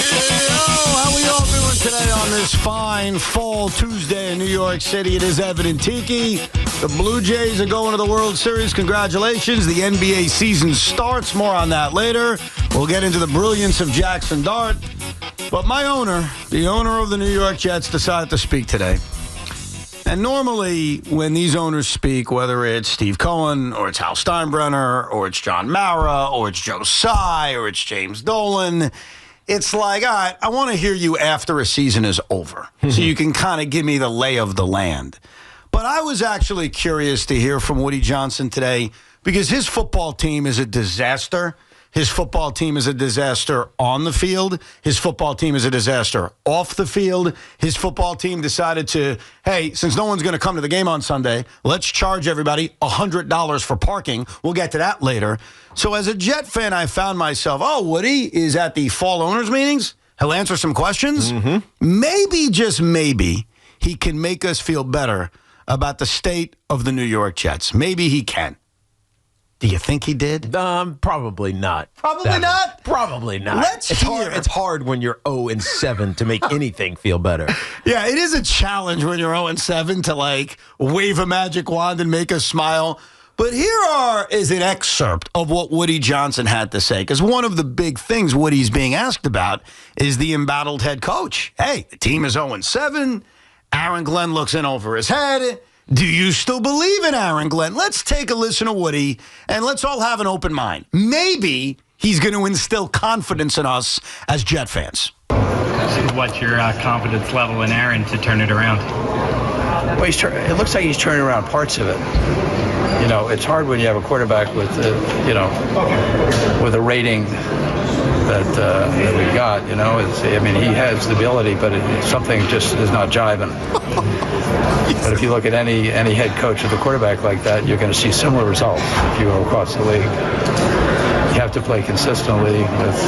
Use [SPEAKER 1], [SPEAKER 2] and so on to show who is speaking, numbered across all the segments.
[SPEAKER 1] How we all doing today on this fine fall Tuesday in New York City? It is Evan and Tiki. The Blue Jays are going to the World Series. Congratulations. The NBA season starts. More on that later. We'll get into the brilliance of Jackson Dart. But my owner, the owner of the New York Jets, decided to speak today. And normally, when these owners speak, whether it's Steve Cohen, or it's Hal Steinbrenner, or it's John Mara, or it's Joe Tsai, or it's James Dolan, it's like, all right, I want to hear you after a season is over. So you can kind of give me the lay of the land. But I was actually curious to hear from Woody Johnson today because his football team is a disaster. His football team is a disaster on the field. His football team is a disaster off the field. His football team decided to, hey, since no one's going to come to the game on Sunday, let's charge everybody $100 for parking. We'll get to that later. So as a Jet fan, I found myself, Woody is at the fall owners meetings. He'll answer some questions. Maybe, just maybe, he can make us feel better about the state of the New York Jets. Maybe he can. Do you think he did?
[SPEAKER 2] Probably not.
[SPEAKER 1] Probably not?
[SPEAKER 2] Probably not. It's hard when you're 0-7 to make anything feel better.
[SPEAKER 1] Yeah, it is a challenge when you're 0-7 to, like, wave a magic wand and make us smile. But here is an excerpt of what Woody Johnson had to say, because one of the big things Woody's being asked about is the embattled head coach. Hey, the team is 0-7. Aaron Glenn looks in over his head. Do you still believe in Aaron Glenn? Let's take a listen to Woody, and let's all have an open mind. Maybe he's going to instill confidence in us as Jet fans.
[SPEAKER 3] What's your confidence level in Aaron to turn it around?
[SPEAKER 4] Well, it looks like he's turning around parts of it. You know, it's hard when you have a quarterback with, with a rating that we got. You know, he has the ability, but something just is not jiving. But if you look at any head coach with a quarterback like that, you're going to see similar results if you go across the league. You have to play consistently with,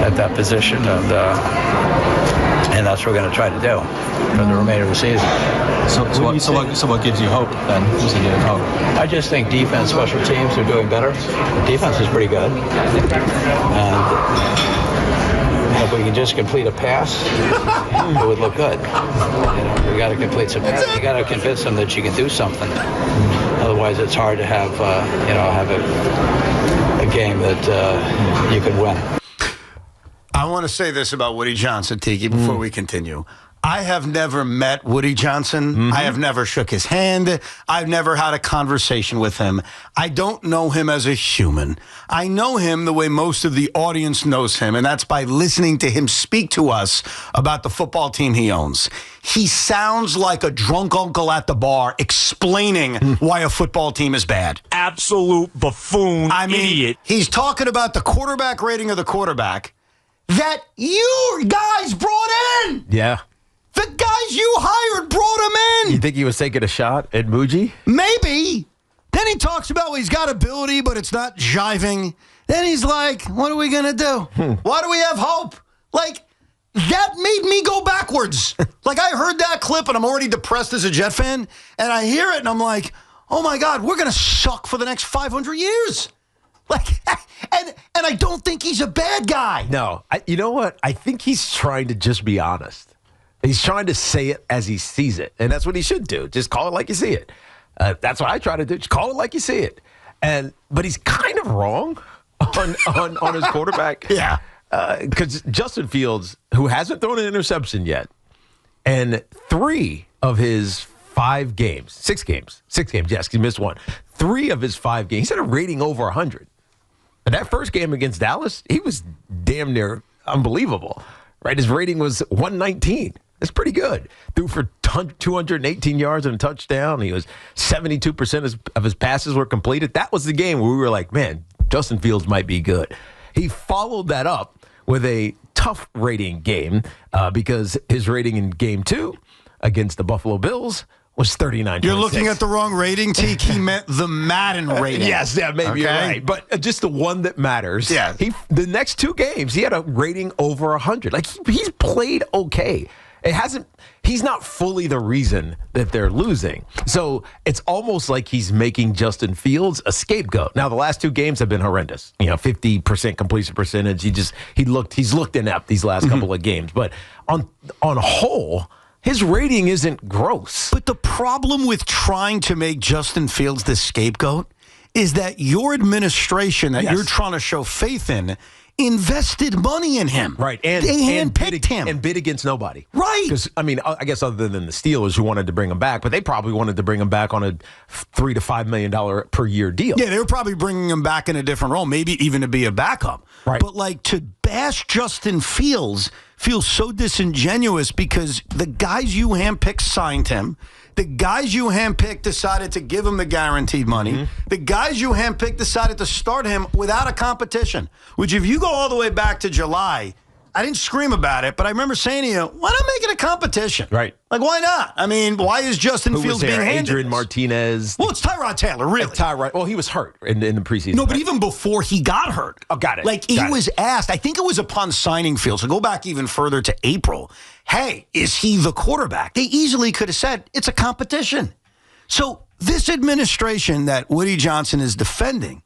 [SPEAKER 4] at that position, and that's what we're going to try to do for the remainder of the season.
[SPEAKER 5] So what gives you hope then?
[SPEAKER 4] I just think defense, special teams are doing better. The defense is pretty good. And if we can just complete a pass, it would look good. We got to complete some passes. You got to convince them that you can do something. Otherwise, it's hard to have a game that you can win.
[SPEAKER 1] I want to say this about Woody Johnson, Tiki, before we continue. I have never met Woody Johnson. I have never shook his hand. I've never had a conversation with him. I don't know him as a human. I know him the way most of the audience knows him, and that's by listening to him speak to us about the football team he owns. He sounds like a drunk uncle at the bar explaining why a football team is bad.
[SPEAKER 2] Absolute buffoon, idiot.
[SPEAKER 1] He's talking about the quarterback rating of the quarterback that you guys brought in.
[SPEAKER 2] Yeah.
[SPEAKER 1] The guys you hired brought him in.
[SPEAKER 2] You think he was taking a shot at Muji?
[SPEAKER 1] Maybe. Then he talks about, well, he's got ability, but it's not jiving. Then he's like, what are we going to do? Why do we have hope? Like, that made me go backwards. Like, I heard that clip, and I'm already depressed as a Jet fan, and I hear it, and I'm like, oh, my God, we're going to suck for the next 500 years. Like, and I don't think he's a bad guy.
[SPEAKER 2] No. You know what? I think he's trying to just be honest. He's trying to say it as he sees it, and that's what he should do. Just call it like you see it. That's what I try to do. Just call it like you see it. But he's kind of wrong on his quarterback.
[SPEAKER 1] Yeah.
[SPEAKER 2] Because Justin Fields, who hasn't thrown an interception yet, and 3 of his 6 games, yes, he missed one. 3 of his 5 games, he's had a rating over 100. And that first game against Dallas, he was damn near unbelievable. Right? His rating was 119. That's pretty good. Threw for 218 yards and a touchdown. He was 72% of his passes were completed. That was the game where we were like, man, Justin Fields might be good. He followed that up with a tough rating game because his rating in game 2 against the Buffalo Bills was 39.
[SPEAKER 1] You're looking at the wrong rating, Teak. He meant the Madden rating.
[SPEAKER 2] Yes, yeah, maybe you're right. But just the one that matters.
[SPEAKER 1] Yeah.
[SPEAKER 2] The next 2 games, he had a rating over 100. Like, he's played okay. He's not fully the reason that they're losing. So it's almost like he's making Justin Fields a scapegoat. Now, the last 2 games have been horrendous. 50% completion percentage. He's looked inept these last couple of games. But on a whole, his rating isn't gross.
[SPEAKER 1] But the problem with trying to make Justin Fields the scapegoat is that your administration that you're trying to show faith in invested money in him.
[SPEAKER 2] Right.
[SPEAKER 1] And they handpicked him.
[SPEAKER 2] And bid against nobody.
[SPEAKER 1] Right.
[SPEAKER 2] Because, I guess other than the Steelers who wanted to bring him back, but they probably wanted to bring him back on a $3 to $5 million per year deal.
[SPEAKER 1] Yeah, they were probably bringing him back in a different role, maybe even to be a backup.
[SPEAKER 2] Right.
[SPEAKER 1] But, to bash Justin Fields feels so disingenuous because the guys you handpicked signed him. The guys you handpicked decided to give him the guaranteed money. Mm-hmm. The guys you handpicked decided to start him without a competition, which if you go all the way back to July, I didn't scream about it, but I remember saying to you, why not make it a competition?
[SPEAKER 2] Right.
[SPEAKER 1] Why not? Why is Justin Fields being handed
[SPEAKER 2] Adrian
[SPEAKER 1] this?
[SPEAKER 2] Martinez.
[SPEAKER 1] Well, it's Tyrod Taylor, really.
[SPEAKER 2] Well, he was hurt in the preseason.
[SPEAKER 1] No, but even before he got hurt.
[SPEAKER 2] Oh, got it.
[SPEAKER 1] He was asked, I think it was upon signing Fields, so go back even further to April. Hey, is he the quarterback? They easily could have said, it's a competition. So this administration that Woody Johnson is defending,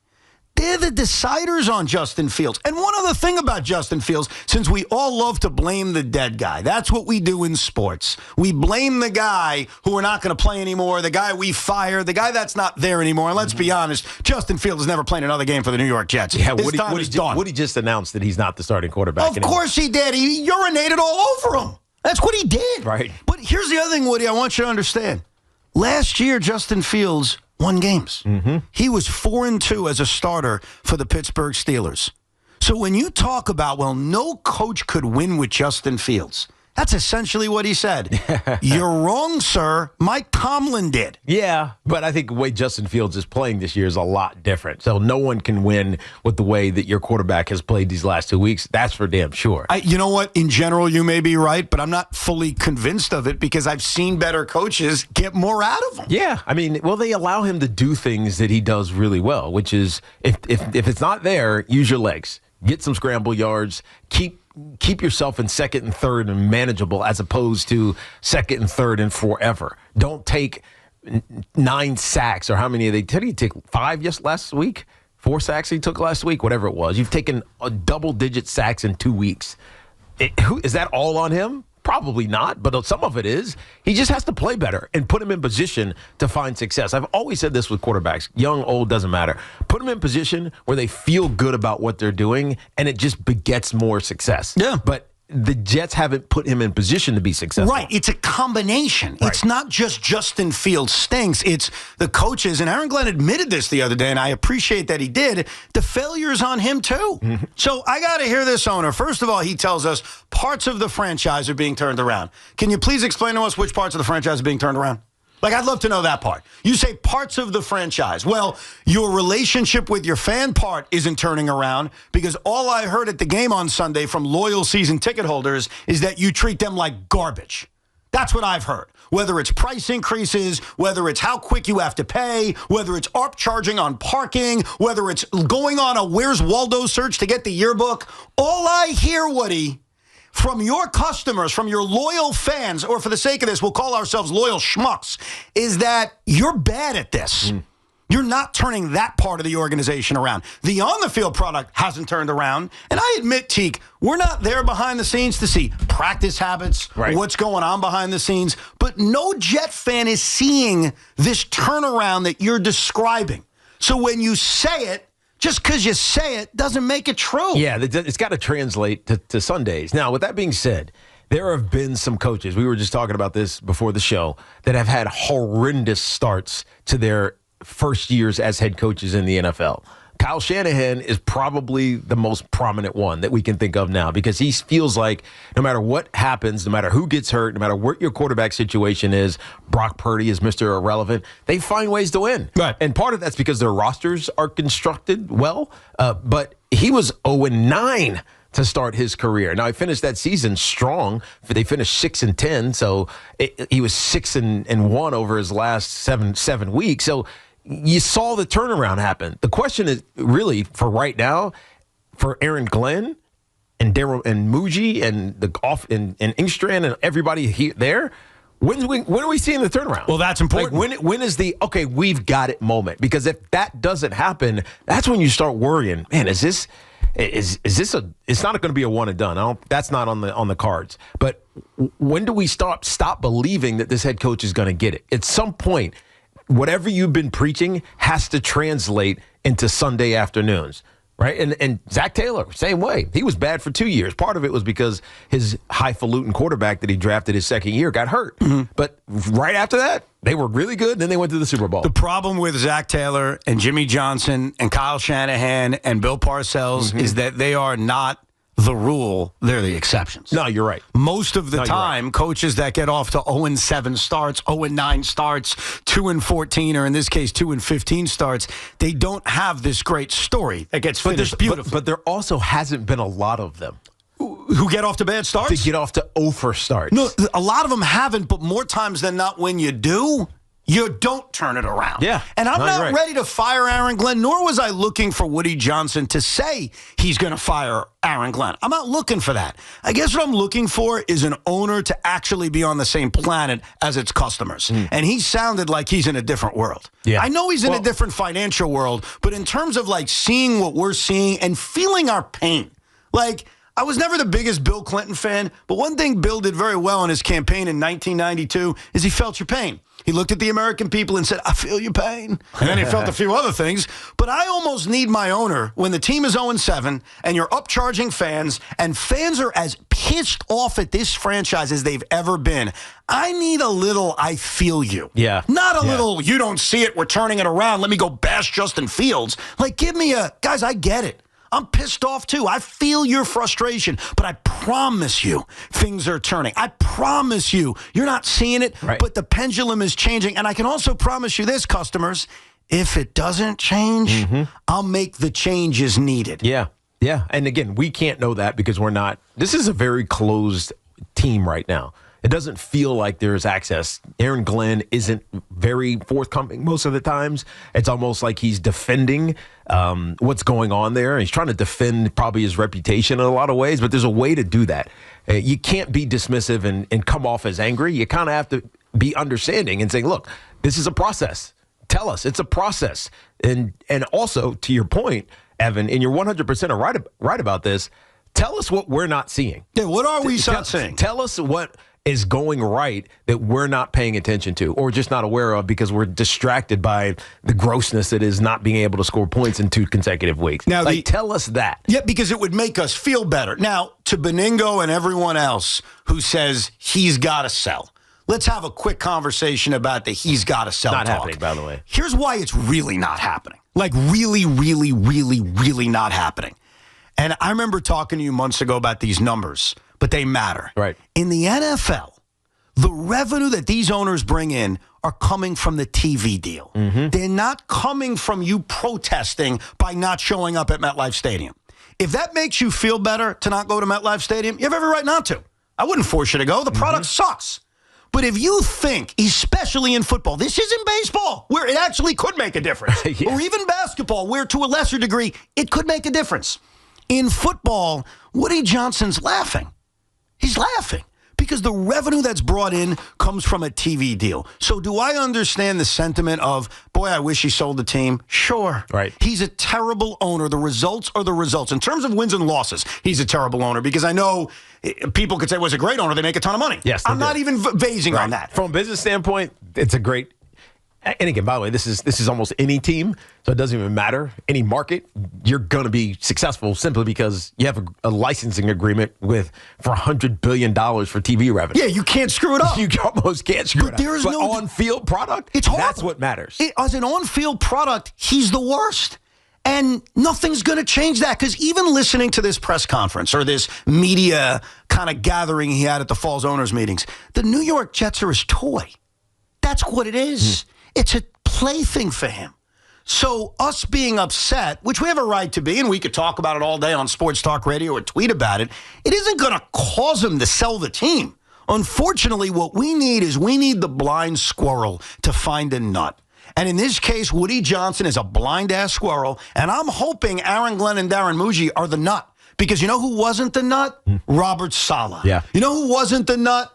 [SPEAKER 1] they're the deciders on Justin Fields. And one other thing about Justin Fields, since we all love to blame the dead guy, that's what we do in sports. We blame the guy who we're not going to play anymore, the guy we fired, the guy that's not there anymore. And let's be honest, Justin Fields has never played another game for the New York Jets.
[SPEAKER 2] Yeah,
[SPEAKER 1] Woody
[SPEAKER 2] just announced that he's not the starting quarterback
[SPEAKER 1] anymore. Of course he did. He urinated all over him. That's what he did.
[SPEAKER 2] Right.
[SPEAKER 1] But here's the other thing, Woody, I want you to understand. Last year, Justin Fields won games. Mm-hmm. He was 4-2 as a starter for the Pittsburgh Steelers. So when you talk about, no coach could win with Justin Fields, that's essentially what he said. You're wrong, sir. Mike Tomlin did.
[SPEAKER 2] Yeah, but I think the way Justin Fields is playing this year is a lot different. So no one can win with the way that your quarterback has played these last 2 weeks. That's for damn sure.
[SPEAKER 1] You know what? In general, you may be right, but I'm not fully convinced of it because I've seen better coaches get more out of him.
[SPEAKER 2] Yeah, they allow him to do things that he does really well, which is if it's not there, use your legs. Get some scramble yards. Keep yourself in second and third and manageable as opposed to second and third and forever. Don't take 9 sacks or how many did he take? 5 just last week? 4 sacks he took last week? Whatever it was. You've taken a double-digit sacks in 2 weeks. Is that all on him? Probably not, but some of it is. He just has to play better and put him in position to find success. I've always said this with quarterbacks, young, old, doesn't matter. Put them in position where they feel good about what they're doing, and it just begets more success.
[SPEAKER 1] Yeah.
[SPEAKER 2] But the Jets haven't put him in position to be successful.
[SPEAKER 1] Right. It's a combination.
[SPEAKER 2] Right.
[SPEAKER 1] It's not just Justin Fields stinks. It's the coaches. And Aaron Glenn admitted this the other day, and I appreciate that he did. The failure's on him, too. Mm-hmm. So I got to hear this owner. First of all, he tells us parts of the franchise are being turned around. Can you please explain to us which parts of the franchise are being turned around? I'd love to know that part. You say parts of the franchise. Well, your relationship with your fan part isn't turning around because all I heard at the game on Sunday from loyal season ticket holders is that you treat them like garbage. That's what I've heard. Whether it's price increases, whether it's how quick you have to pay, whether it's upcharging on parking, whether it's going on a Where's Waldo search to get the yearbook. All I hear, Woody, from your customers, from your loyal fans, or for the sake of this, we'll call ourselves loyal schmucks, is that you're bad at this. You're not turning that part of the organization around. The on-the-field product hasn't turned around. And I admit, Teak, we're not there behind the scenes to see practice habits, what's going on behind the scenes. But no Jet fan is seeing this turnaround that you're describing. So when you say it, just because you say it doesn't make it true.
[SPEAKER 2] Yeah, it's got to translate to Sundays. Now, with that being said, there have been some coaches, we were just talking about this before the show, that have had horrendous starts to their first years as head coaches in the NFL. Kyle Shanahan is probably the most prominent one that we can think of now because he feels like no matter what happens, no matter who gets hurt, no matter what your quarterback situation is, Brock Purdy is Mr. Irrelevant, they find ways to win.
[SPEAKER 1] Right.
[SPEAKER 2] And part of that's because their rosters are constructed well, but he was 0-9 to start his career. Now, he finished that season strong. They finished 6-10, so he was 6-1 over his last seven weeks. So you saw the turnaround happen. The question is really, for right now, for Aaron Glenn, and Daryl and Muji and the off and Ingstrand and everybody here there. When are we seeing the turnaround?
[SPEAKER 1] Well, that's important.
[SPEAKER 2] Like when is the okay? We've got it moment, because if that doesn't happen, that's when you start worrying. Man, is this a? It's not going to be a one and done. That's not on the cards. But when do we stop believing that this head coach is going to get it? At some point, whatever you've been preaching has to translate into Sunday afternoons. Right? And Zach Taylor, same way. He was bad for 2 years. Part of it was because his highfalutin quarterback that he drafted his second year got hurt. Mm-hmm. But right after that, they were really good. Then they went to the Super Bowl.
[SPEAKER 1] The problem with Zach Taylor and Jimmy Johnson and Kyle Shanahan and Bill Parcells is that they are not the rule. They're the exceptions.
[SPEAKER 2] No, you're right.
[SPEAKER 1] Most of the time, coaches that get off to 0-7 starts, 0-9 starts, 2-14, or in this case, 2-15 starts, they don't have this great story that gets finished beautifully.
[SPEAKER 2] But there also hasn't been a lot of them.
[SPEAKER 1] Who get off to bad starts?
[SPEAKER 2] To get off to 0 starts.
[SPEAKER 1] No, a lot of them haven't, but more times than not, when you do, you don't turn it around.
[SPEAKER 2] Yeah.
[SPEAKER 1] And I'm not ready to fire Aaron Glenn, nor was I looking for Woody Johnson to say he's going to fire Aaron Glenn. I'm not looking for that. I guess what I'm looking for is an owner to actually be on the same planet as its customers. And he sounded like he's in a different world.
[SPEAKER 2] Yeah.
[SPEAKER 1] I know he's in a different financial world, but in terms of like seeing what we're seeing and feeling our pain, like I was never the biggest Bill Clinton fan, but one thing Bill did very well in his campaign in 1992 is he felt your pain. He looked at the American people and said, I feel your pain. And then he felt a few other things. But I almost need my owner when the team is 0-7 and you're upcharging fans and fans are as pissed off at this franchise as they've ever been. I need a little I feel you.
[SPEAKER 2] Yeah.
[SPEAKER 1] Not a little you don't see it, we're turning it around. Let me go bash Justin Fields. Like, give me guys, I get it. I'm pissed off, too. I feel your frustration, but I promise you things are turning. I promise you you're not seeing it, but the pendulum is changing. And I can also promise you this, customers, if it doesn't change, I'll make the changes needed.
[SPEAKER 2] Yeah, yeah. And again, we can't know that because we're not. This is a very closed team right now. It doesn't feel like there's access. Aaron Glenn isn't very forthcoming most of the times. It's almost like he's defending what's going on there. He's trying to defend probably his reputation in a lot of ways, but there's a way to do that. You can't be dismissive and come off as angry. You kind of have to be understanding and say, look, this is a process. Tell us it's a process. And also, to your point, Evan, and you're 100% right about this, tell us what we're not seeing.
[SPEAKER 1] Yeah, what are we not seeing?
[SPEAKER 2] Tell us what is going right that we're not paying attention to or just not aware of because we're distracted by the grossness that is not being able to score points in 2 consecutive weeks. Now, tell us that.
[SPEAKER 1] Yeah, because it would make us feel better. Now, to Beningo and everyone else who says he's got to sell, let's have a quick conversation about the he's got to sell
[SPEAKER 2] Not
[SPEAKER 1] talk.
[SPEAKER 2] happening, by the way.
[SPEAKER 1] Here's why it's really not happening. Like really, really, really, really not happening. And I remember talking to you months ago about these numbers, but they matter.
[SPEAKER 2] Right.
[SPEAKER 1] In the NFL, the revenue that these owners bring in are coming from the TV deal. They're not coming from you protesting by not showing up at MetLife Stadium. If that makes you feel better to not go to MetLife Stadium, you have every right not to. I wouldn't force you to go. The product sucks. But if you think, especially in football, this isn't baseball, where it actually could make a difference, or even basketball, where to a lesser degree, it could make a difference. In football, Woody Johnson's laughing. He's laughing because the revenue that's brought in comes from a TV deal. So do I understand the sentiment of, boy, I wish he sold the team? Sure.
[SPEAKER 2] Right.
[SPEAKER 1] He's a terrible owner. The results are the results. In terms of wins and losses, he's a terrible owner because I know people could say, well, he's a great owner. They make a ton of money.
[SPEAKER 2] Yes,
[SPEAKER 1] I'm not even phasing on that.
[SPEAKER 2] From a business standpoint, it's a great. And again, by the way, this is almost any team, so it doesn't even matter. Any market, you're going to be successful simply because you have a licensing agreement for $100 billion for TV revenue.
[SPEAKER 1] Yeah, you can't screw it up.
[SPEAKER 2] You almost can't screw it up.
[SPEAKER 1] There is no
[SPEAKER 2] on-field product,
[SPEAKER 1] it's horrible.
[SPEAKER 2] That's what matters.
[SPEAKER 1] As an on-field product, he's the worst. And nothing's going to change that because even listening to this press conference or this media kind of gathering he had at the Falls owners meetings, the New York Jets are his toy. That's what it is. It's a plaything for him. So us being upset, which we have a right to be, and we could talk about it all day on Sports Talk Radio or tweet about it, it isn't going to cause him to sell the team. Unfortunately, what we need the blind squirrel to find a nut. And in this case, Woody Johnson is a blind-ass squirrel, and I'm hoping Aaron Glenn and Darren Muji are the nut. Because you know who wasn't the nut? Robert Saleh.
[SPEAKER 2] Yeah.
[SPEAKER 1] You know who wasn't the nut?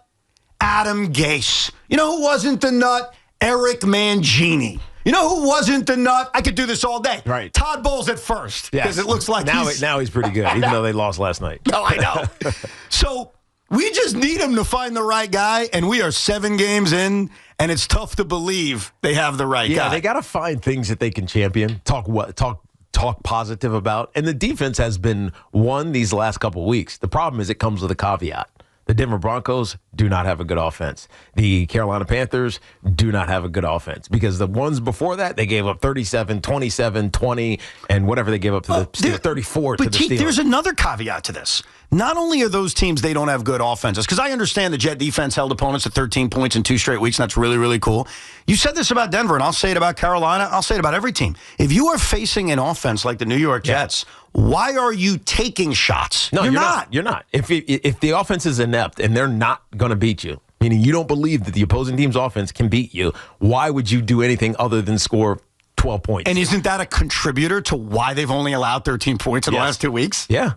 [SPEAKER 1] Adam Gase. You know who wasn't the nut? Eric Mangini. You know who wasn't the nut? I could do this all day.
[SPEAKER 2] Right.
[SPEAKER 1] Todd Bowles at first. Because it looks like
[SPEAKER 2] now he's pretty good, even though they lost last night.
[SPEAKER 1] No, I know. So we just need him to find the right guy, and we are 7 games in, and it's tough to believe they have the right guy.
[SPEAKER 2] Yeah, they got to find things that they can champion, talk positive about. And the defense has been won these last couple of weeks. The problem is it comes with a caveat. The Denver Broncos do not have a good offense. The Carolina Panthers do not have a good offense because the ones before that, they gave up 37, 27, 20, and whatever they gave up to the Steelers, 34 to the Steelers.
[SPEAKER 1] There's another caveat to this. Not only are those teams, they don't have good offenses, because I understand the Jet defense held opponents to 13 points in 2 straight weeks, and that's really, really cool. You said this about Denver, and I'll say it about Carolina. I'll say it about every team. If you are facing an offense like the New York Jets, why are you taking shots?
[SPEAKER 2] No, you're not. You're not. If the offense is inept and they're not going to beat you, meaning you don't believe that the opposing team's offense can beat you, why would you do anything other than score 12 points?
[SPEAKER 1] And isn't that a contributor to why they've only allowed 13 points in the last 2 weeks?
[SPEAKER 2] Yeah.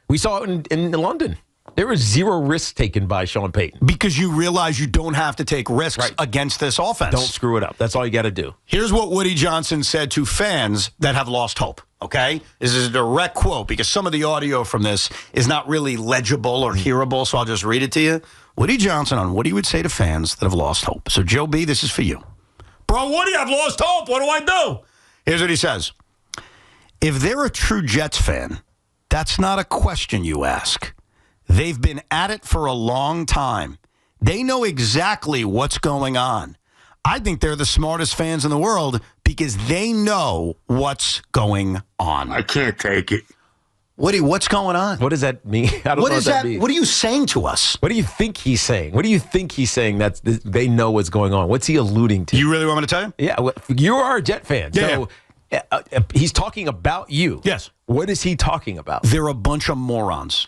[SPEAKER 2] We saw it in London. There was 0 risk taken by Sean Payton.
[SPEAKER 1] Because you realize you don't have to take risks against this offense.
[SPEAKER 2] Don't screw it up. That's all you got to do.
[SPEAKER 1] Here's what Woody Johnson said to fans that have lost hope, okay? This is a direct quote because some of the audio from this is not really legible or hearable, so I'll just read it to you. Woody Johnson on what he would say to fans that have lost hope. So, Joe B., this is for you. Bro, Woody, I've lost hope. What do I do? Here's what he says. If they're a true Jets fan, that's not a question you ask. They've been at it for a long time. They know exactly what's going on. I think they're the smartest fans in the world because they know what's going on.
[SPEAKER 6] I can't take it.
[SPEAKER 1] Woody, what's going on?
[SPEAKER 2] What does that mean? I don't know what that means.
[SPEAKER 1] What are you saying to us?
[SPEAKER 2] What do you think he's saying? What do you think he's saying that they know what's going on? What's he alluding to?
[SPEAKER 1] You really want me to tell you?
[SPEAKER 2] Yeah, well, you are a Jet fan.
[SPEAKER 1] Yeah,
[SPEAKER 2] he's talking about you.
[SPEAKER 1] Yes.
[SPEAKER 2] What is he talking about?
[SPEAKER 1] They're a bunch of morons.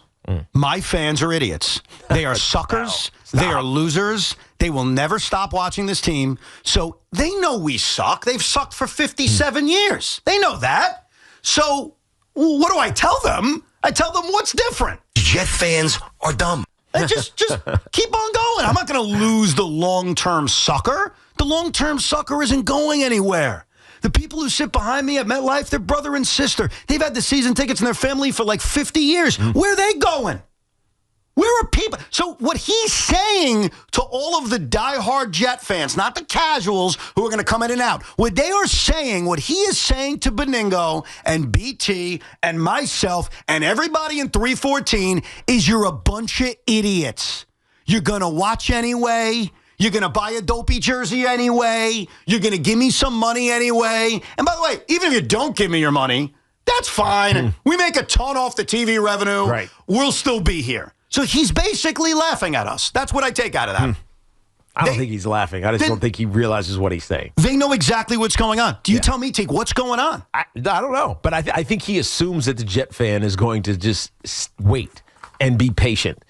[SPEAKER 1] My fans are idiots. They are suckers.
[SPEAKER 2] Stop.
[SPEAKER 1] They are losers. They will never stop watching this team. So they know we suck. They've sucked for 57 years. They know that. So what do I tell them? I tell them what's different.
[SPEAKER 6] Jet fans are dumb.
[SPEAKER 1] And just keep on going. I'm not going to lose the long-term sucker. The long-term sucker isn't going anywhere. The people who sit behind me at MetLife, they're brother and sister. They've had the season tickets in their family for like 50 years. Where are they going? Where are people? So what he's saying to all of the diehard Jet fans, not the casuals who are going to come in and out, what they are saying, what he is saying to Beningo and BT and myself and everybody in 314 is you're a bunch of idiots. You're going to watch anyway. You're going to buy a dopey jersey anyway. You're going to give me some money anyway. And by the way, even if you don't give me your money, that's fine. We make a ton off the TV revenue.
[SPEAKER 2] Right.
[SPEAKER 1] We'll still be here. So he's basically laughing at us. That's what I take out of that.
[SPEAKER 2] I don't think he's laughing. I just don't think he realizes what he's saying.
[SPEAKER 1] They know exactly what's going on. Do you tell me, Teague, what's going on?
[SPEAKER 2] I don't know. But I think he assumes that the Jet fan is going to just wait and be patient.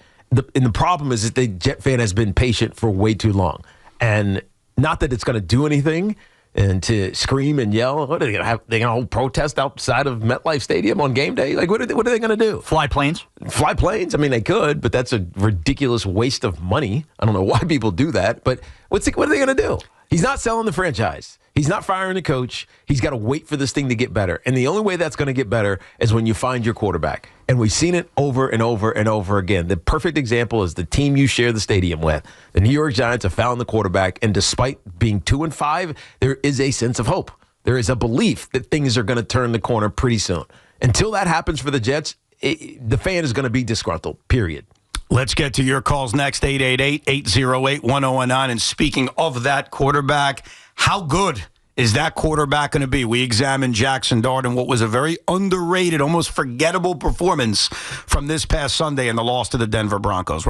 [SPEAKER 2] And the problem is that the Jet fan has been patient for way too long. And not that it's going to do anything and to scream and yell. What are they going to have? They're going to hold protest outside of MetLife Stadium on game day? Like, what are they going to do?
[SPEAKER 5] Fly planes?
[SPEAKER 2] Fly planes? I mean, they could, but that's a ridiculous waste of money. I don't know why people do that. But what are they going to do? He's not selling the franchise. He's not firing the coach. He's got to wait for this thing to get better. And the only way that's going to get better is when you find your quarterback. And we've seen it over and over and over again. The perfect example is the team you share the stadium with. The New York Giants have found the quarterback. And despite being 2-5, there is a sense of hope. There is a belief that things are going to turn the corner pretty soon. Until that happens for the Jets, the fan is going to be disgruntled, period.
[SPEAKER 1] Let's get to your calls next, 888-808-1019. And speaking of that quarterback, how good is that quarterback going to be? We examined Jackson Dart and what was a very underrated, almost forgettable performance from this past Sunday in the loss to the Denver Broncos.